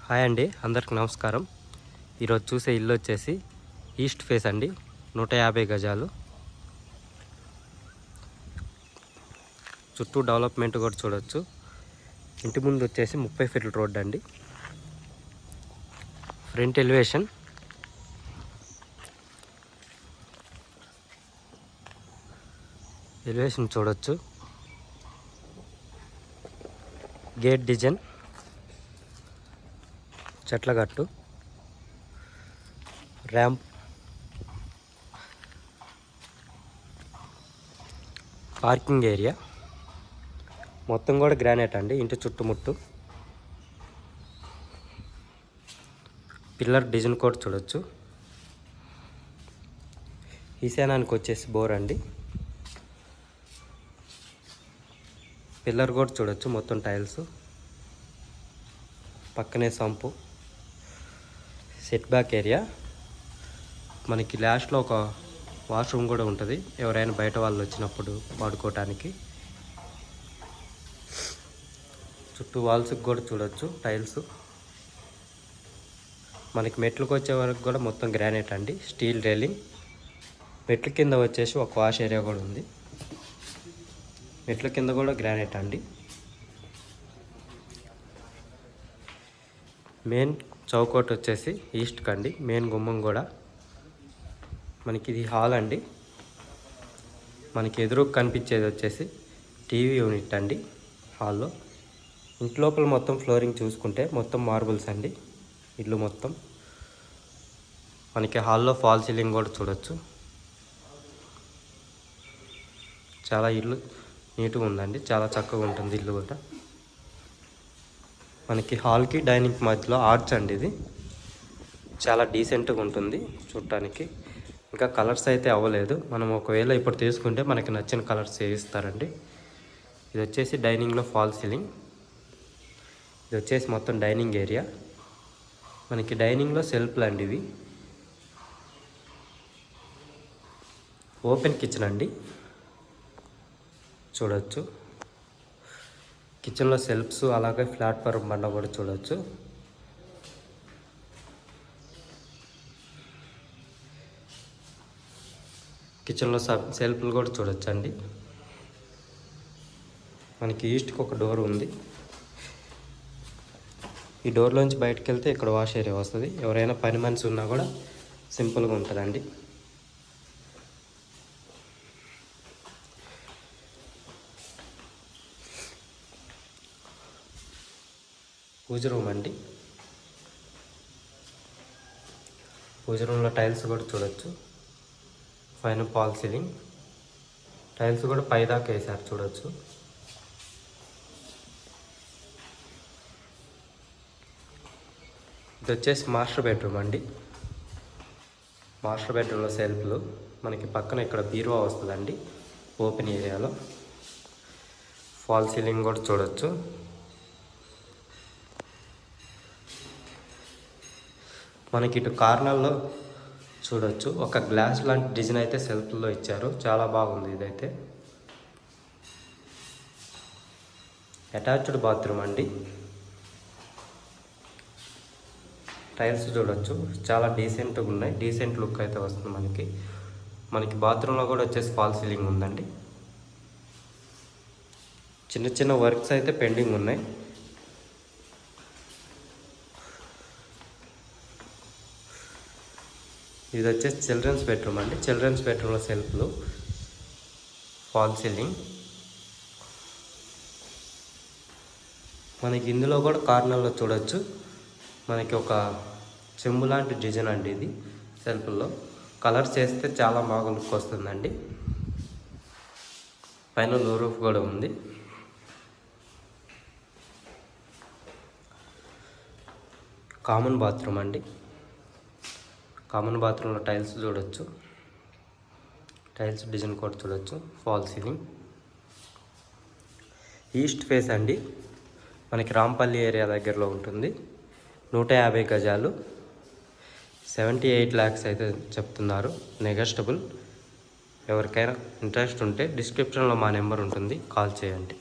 Hi అండి, అందరికి నమస్కారం. ఈరోజు చూసే ఇల్లు వచ్చేసి ఈస్ట్ ఫేస్ అండి. 150 గజాలు. చుట్టూ డెవలప్మెంట్ కూడా చూడొచ్చు. ఇంటి ముందు వచ్చేసి 30 ఫీట్ల రోడ్ అండి. ఫ్రంట్ ఎలివేషన్ చూడొచ్చు. గేట్ డిజైన్, చెట్లగట్టు, ర్యాంప్, పార్కింగ్ ఏరియా మొత్తం కూడా గ్రానైట్ అండి. ఇంటి చుట్టుముట్టు పిల్లర్ డిజైన్ కూడా చూడొచ్చు. ఈశానానికి వచ్చేసి బోర్ అండి. పిల్లర్ కూడా చూడొచ్చు. మొత్తం టైల్స్, పక్కనే సంపు, సెట్ బ్యాక్ ఏరియా. మనకి లాస్ట్లో ఒక వాష్రూమ్ కూడా ఉంటుంది, ఎవరైనా బయట వాళ్ళు వచ్చినప్పుడు వాడుకోవటానికి. చుట్టూ వాల్స్కి కూడా చూడొచ్చు టైల్స్. మనకి మెట్లకు వచ్చే వరకు కూడా మొత్తం గ్రానైట్ అండి. Steel railing. మెట్ల కింద వచ్చేసి ఒక వాష్ ఏరియా కూడా ఉంది. మెట్ల కింద కూడా గ్రానైట్ అండి. మెయిన్ చౌకోట్ వచ్చేసి ఈస్ట్ కండి. మెయిన్ గుమ్మం కూడా మనకి ఇది హాల్ అండి. మనకి ఎదురు కనిపించేది వచ్చేసి టీవీ యూనిట్ అండి. హాల్లో ఇంటి లోపల మొత్తం ఫ్లోరింగ్ చూసుకుంటే మొత్తం మార్బుల్స్ అండి. ఇల్లు మొత్తం మనకి హాల్లో ఫాల్ సీలింగ్ కూడా చూడొచ్చు. చాలా ఇల్లు నీట్గా ఉందండి. చాలా చక్కగా ఉంటుంది ఇల్లు కూడా. మనకి హాల్కి డైనింగ్ మధ్యలో ఆర్చ్ అండి. ఇది చాలా డీసెంట్గా ఉంటుంది చూడటానికి. ఇంకా కలర్స్ అయితే అవ్వలేదు. మనం ఒకవేళ ఇప్పుడు తీసుకుంటే మనకి నచ్చిన కలర్స్ వేయిస్తారండి. ఇది వచ్చేసి డైనింగ్లో ఫాల్ సీలింగ్. ఇది వచ్చేసి మొత్తం డైనింగ్ ఏరియా. మనకి డైనింగ్లో సెల్ఫ్లు అండి. ఇవి ఓపెన్ కిచెన్ అండి. చూడొచ్చు. కిచెన్లో సెల్ఫ్స్, అలాగే ప్లాట్ఫారం బండ కూడా చూడొచ్చు. కిచెన్లో సెల్ఫ్లు కూడా చూడొచ్చు అండి. మనకి ఈస్ట్కి ఒక డోర్ ఉంది. ఈ డోర్లోంచి బయటకు వెళ్తే ఇక్కడ వాష్ ఏరియా వస్తుంది. ఎవరైనా పని మనిషి ఉన్నా కూడా సింపుల్గా ఉంటుందండి. పూజ రూమ్ అండి. పూజ రూమ్లో టైల్స్ కూడా చూడొచ్చు. పైన ఫాల్ సీలింగ్. టైల్స్ కూడా పైదాకా వేసారు చూడొచ్చు. ఇది వచ్చేసి మాస్టర్ బెడ్రూమ్ అండి. మాస్టర్ బెడ్రూమ్లో సెల్ఫ్లు. మనకి పక్కన ఇక్కడ బీరువా వస్తుందండి. ఓపెన్ ఏరియాలో ఫాల్ సీలింగ్ కూడా చూడొచ్చు. మనకి ఇటు కార్నర్లో చూడొచ్చు ఒక గ్లాస్ లాంటి డిజైన్ అయితే సెల్ఫ్లో ఇచ్చారు. చాలా బాగుంది ఇదైతే. అటాచ్డ్ బాత్రూమ్ అండి. టైల్స్ చూడొచ్చు. చాలా డీసెంట్గా ఉన్నాయి. డీసెంట్ లుక్ అయితే వస్తుంది మనకి. మనకి బాత్రూంలో కూడా వచ్చేసి ఫాల్ సీలింగ్ ఉందండి. చిన్న చిన్న వర్క్స్ అయితే పెండింగ్ ఉన్నాయి. ఇది వచ్చేసి చిల్డ్రన్స్ బెడ్రూమ్ అండి. చిల్డ్రన్స్ బెడ్రూమ్లో సెల్ఫ్లు, ఫాల్ సీలింగ్. మనకి ఇందులో కూడా కార్నర్లో చూడొచ్చు. మనకి ఒక చెంబు లాంటి డిజైన్ అండి ఇది సెల్ఫ్లో. కలర్స్ చేస్తే చాలా బాగా లుక్ వస్తుందండి. పైన లో రూఫ్ కూడా ఉంది. కామన్ బాత్రూమ్ అండి. కామన్ బాత్రూంలో టైల్స్ చూడొచ్చు. టైల్స్ డిజైన్ కూడా చూడొచ్చు. Fall ceiling. ఈస్ట్ ఫేస్ అండి. మనకి రాంపల్లి ఏరియా దగ్గరలో ఉంటుంది. 150 గజాలు. 78 lakhs అయితే చెప్తున్నారు. నెగోషియబుల్. ఎవరికైనా ఇంట్రెస్ట్ ఉంటే డిస్క్రిప్షన్లో మా నెంబర్ ఉంటుంది, కాల్ చేయండి.